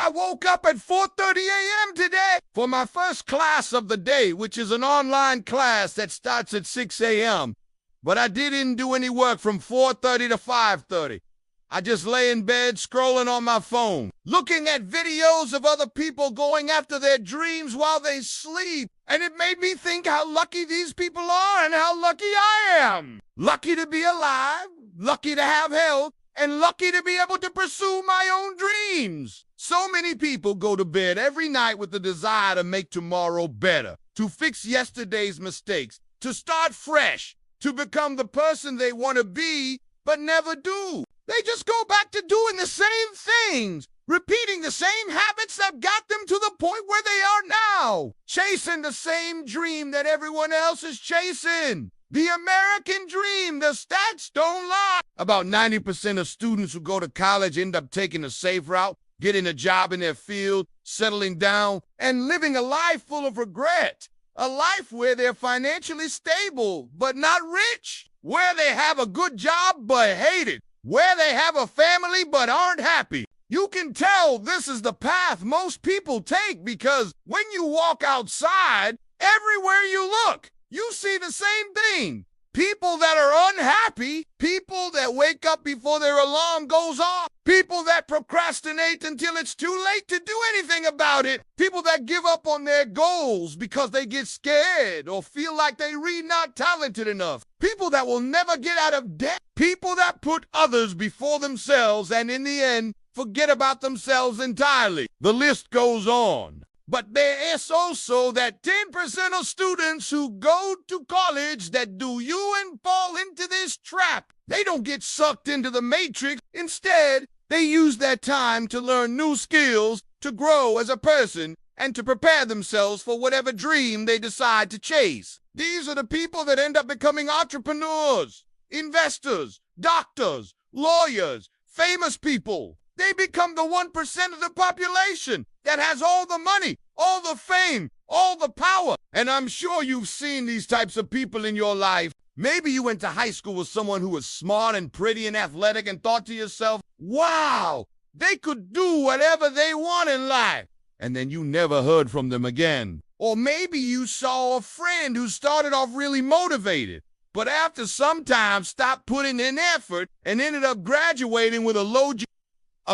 I woke up at 4:30 a.m. today for my first class of the day, which is an online class that starts at 6 a.m. But I didn't do any work from 4:30 to 5:30. I just lay in bed scrolling on my phone, looking at videos of other people going after their dreams while they sleep. And it made me think how lucky these people are and how lucky I am. Lucky to be alive, lucky to have health, and lucky to be able to pursue my own dreams. So many people go to bed every night with the desire to make tomorrow better, to fix yesterday's mistakes, to start fresh, to become the person they want to be, but never do. They just go back to doing the same things, repeating the same habits that got them to the point where they are now, chasing the same dream that everyone else is chasing. The American dream, the stats don't lie. About 90% of students who go to college end up taking a safe route, getting a job in their field, settling down, and living a life full of regret. A life where they're financially stable, but not rich. Where they have a good job, but hate it. Where they have a family, but aren't happy. You can tell this is the path most people take because when you walk outside, everywhere you look, you see the same thing. People that are unhappy, people that wake up before their alarm goes off, people that procrastinate until it's too late to do anything about it, people that give up on their goals because they get scared or feel like they really not talented enough, people that will never get out of debt, people that put others before themselves and in the end forget about themselves entirely. The list goes on. But there is also that 10% of students who go to college that do you and fall into this trap. They don't get sucked into the matrix. Instead, they use that time to learn new skills, to grow as a person, and to prepare themselves for whatever dream they decide to chase. These are the people that end up becoming entrepreneurs, investors, doctors, lawyers, famous people. They become the 1% of the population that has all the money, all the fame, all the power. And I'm sure you've seen these types of people in your life. Maybe you went to high school with someone who was smart and pretty and athletic and thought to yourself, wow, they could do whatever they want in life. And then you never heard from them again. Or maybe you saw a friend who started off really motivated, but after some time stopped putting in effort and ended up graduating with a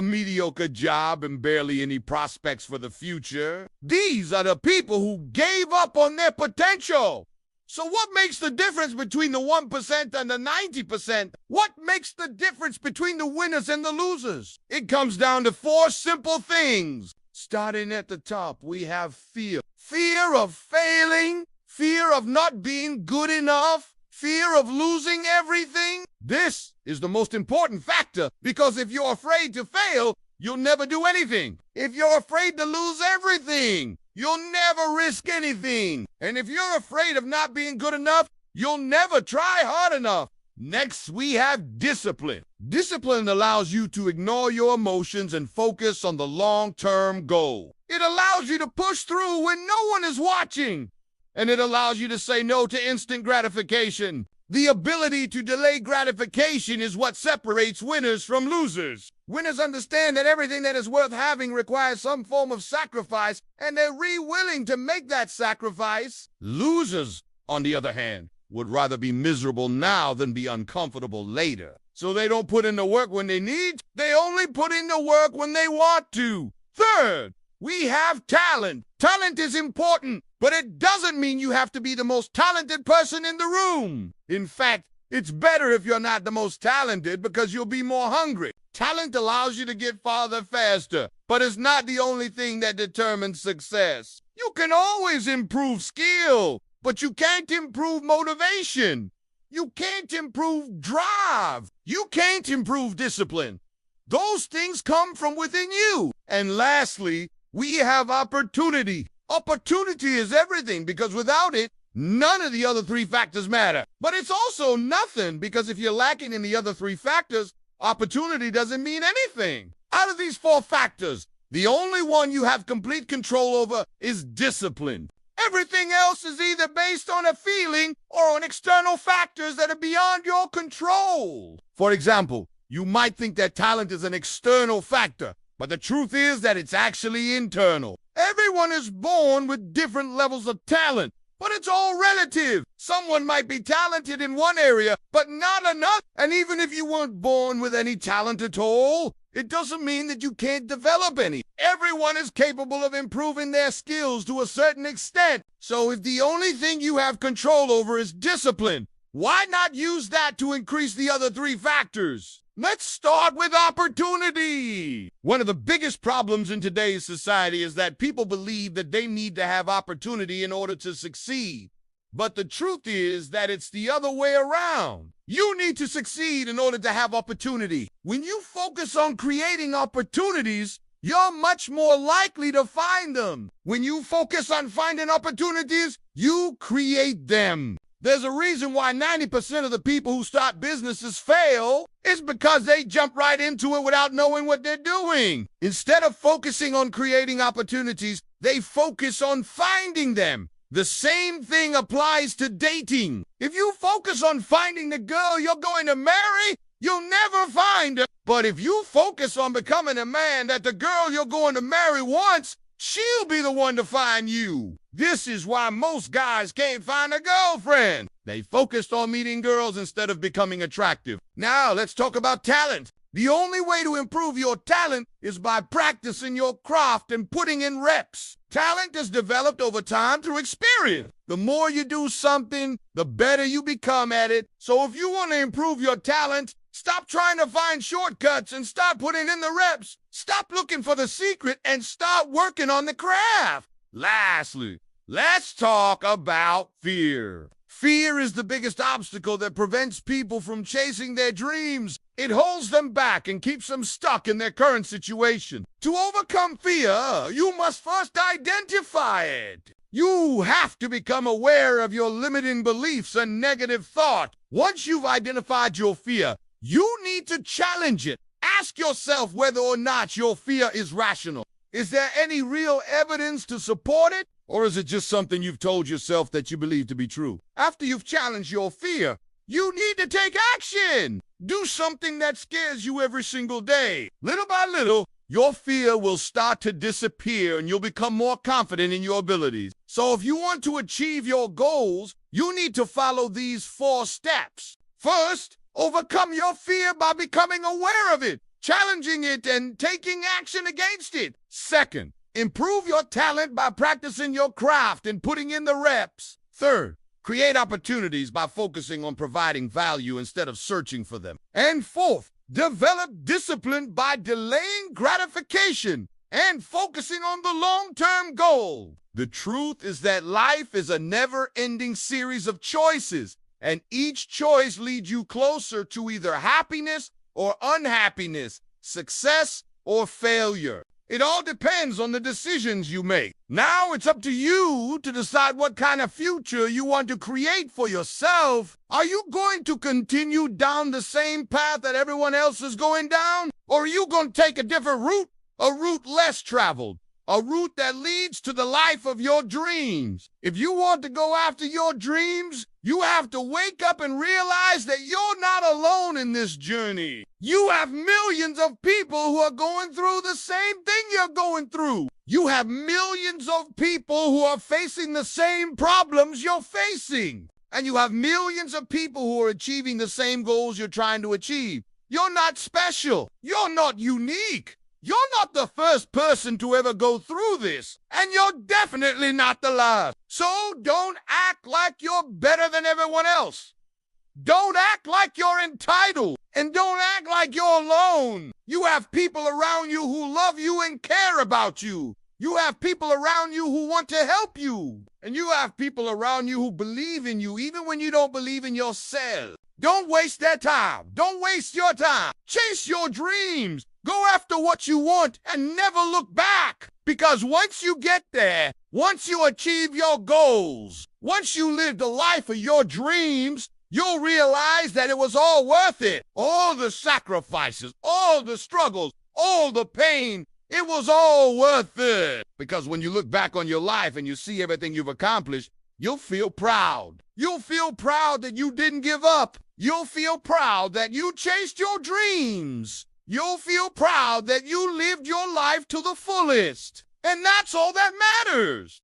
mediocre job and barely any prospects for the future. These are the people who gave up on their potential. So what makes the difference between the 1% and the 90%? What makes the difference between the winners and the losers? It comes down to 4 simple things. Starting at the top, we have fear. Fear of failing, fear of not being good enough, fear of losing everything. This is the most important factor because if you're afraid to fail, you'll never do anything. If you're afraid to lose everything, you'll never risk anything. And if you're afraid of not being good enough, you'll never try hard enough. Next, we have discipline. Discipline allows you to ignore your emotions and focus on the long-term goal. It allows you to push through when no one is watching. And it allows you to say no to instant gratification. The ability to delay gratification is what separates winners from losers. Winners understand that everything that is worth having requires some form of sacrifice, and they're willing to make that sacrifice. Losers, on the other hand, would rather be miserable now than be uncomfortable later. So they don't put in the work when they need, they only put in the work when they want to. Third, we have talent. Talent is important, but it doesn't mean you have to be the most talented person in the room. In fact, it's better if you're not the most talented because you'll be more hungry. Talent allows you to get farther faster, but it's not the only thing that determines success. You can always improve skill, but you can't improve motivation. You can't improve drive. You can't improve discipline. Those things come from within you. And lastly, we have opportunity. Opportunity is everything because without it, none of the other 3 factors matter. But it's also nothing because if you're lacking in the other 3 factors, opportunity doesn't mean anything. Out of these 4 factors, the only one you have complete control over is discipline. Everything else is either based on a feeling or on external factors that are beyond your control. For example, you might think that talent is an external factor, But the truth is that it's actually internal. Everyone is born with different levels of talent, but it's all relative. Someone might be talented in one area, but not another. And even if you weren't born with any talent at all, it doesn't mean that you can't develop any. Everyone is capable of improving their skills to a certain extent. So if the only thing you have control over is discipline, why not use that to increase the other three factors? Let's start with opportunity. One of the biggest problems in today's society is that people believe that they need to have opportunity in order to succeed. But the truth is that it's the other way around. You need to succeed in order to have opportunity. When you focus on creating opportunities, you're much more likely to find them. When you focus on finding opportunities, you create them. There's a reason why 90% of the people who start businesses fail. It's because they jump right into it without knowing what they're doing. Instead of focusing on creating opportunities, they focus on finding them. The same thing applies to dating. If you focus on finding the girl you're going to marry, you'll never find her. But if you focus on becoming a man that the girl you're going to marry wants, she'll be the one to find you. This is why most guys can't find a girlfriend. They focused on meeting girls instead of becoming attractive. Now let's talk about talent. The only way to improve your talent is by practicing your craft and putting in reps. Talent is developed over time through experience. The more you do something, the better you become at it. So if you want to improve your talent, stop trying to find shortcuts and start putting in the reps. Stop looking for the secret and start working on the craft. Lastly, let's talk about fear. Fear is the biggest obstacle that prevents people from chasing their dreams. It holds them back and keeps them stuck in their current situation. To overcome fear, you must first identify it. You have to become aware of your limiting beliefs and negative thought. Once you've identified your fear, you need to challenge it. Ask yourself whether or not your fear is rational. Is there any real evidence to support it? Or is it just something you've told yourself that you believe to be true? After you've challenged your fear, you need to take action. Do something that scares you every single day. Little by little, your fear will start to disappear and you'll become more confident in your abilities. So if you want to achieve your goals, you need to follow these 4 steps. First, overcome your fear by becoming aware of it, challenging it, and taking action against it. Second, improve your talent by practicing your craft and putting in the reps. Third, create opportunities by focusing on providing value instead of searching for them. And fourth, develop discipline by delaying gratification and focusing on the long-term goal. The truth is that life is a never-ending series of choices, and each choice leads you closer to either happiness or unhappiness, success or failure. It all depends on the decisions you make. Now it's up to you to decide what kind of future you want to create for yourself. Are you going to continue down the same path that everyone else is going down? Or are you going to take a different route? A route less traveled? A route that leads to the life of your dreams? If you want to go after your dreams, you have to wake up and realize that you're not alone in this journey. You have millions of people who are going through the same thing you're going through. You have millions of people who are facing the same problems you're facing. And you have millions of people who are achieving the same goals you're trying to achieve. You're not special. You're not unique. You're not the first person to ever go through this, and you're definitely not the last. So don't act like you're better than everyone else. Don't act like you're entitled, and don't act like you're alone. You have people around you who love you and care about you. You have people around you who want to help you, and you have people around you who believe in you even when you don't believe in yourself. Don't waste their time. Don't waste your time. Chase your dreams. Go after what you want and never look back. Because once you get there, once you achieve your goals, once you live the life of your dreams, you'll realize that it was all worth it. All the sacrifices, all the struggles, all the pain, it was all worth it. Because when you look back on your life and you see everything you've accomplished, you'll feel proud. You'll feel proud that you didn't give up. You'll feel proud that you chased your dreams. You'll feel proud that you lived your life to the fullest. And that's all that matters.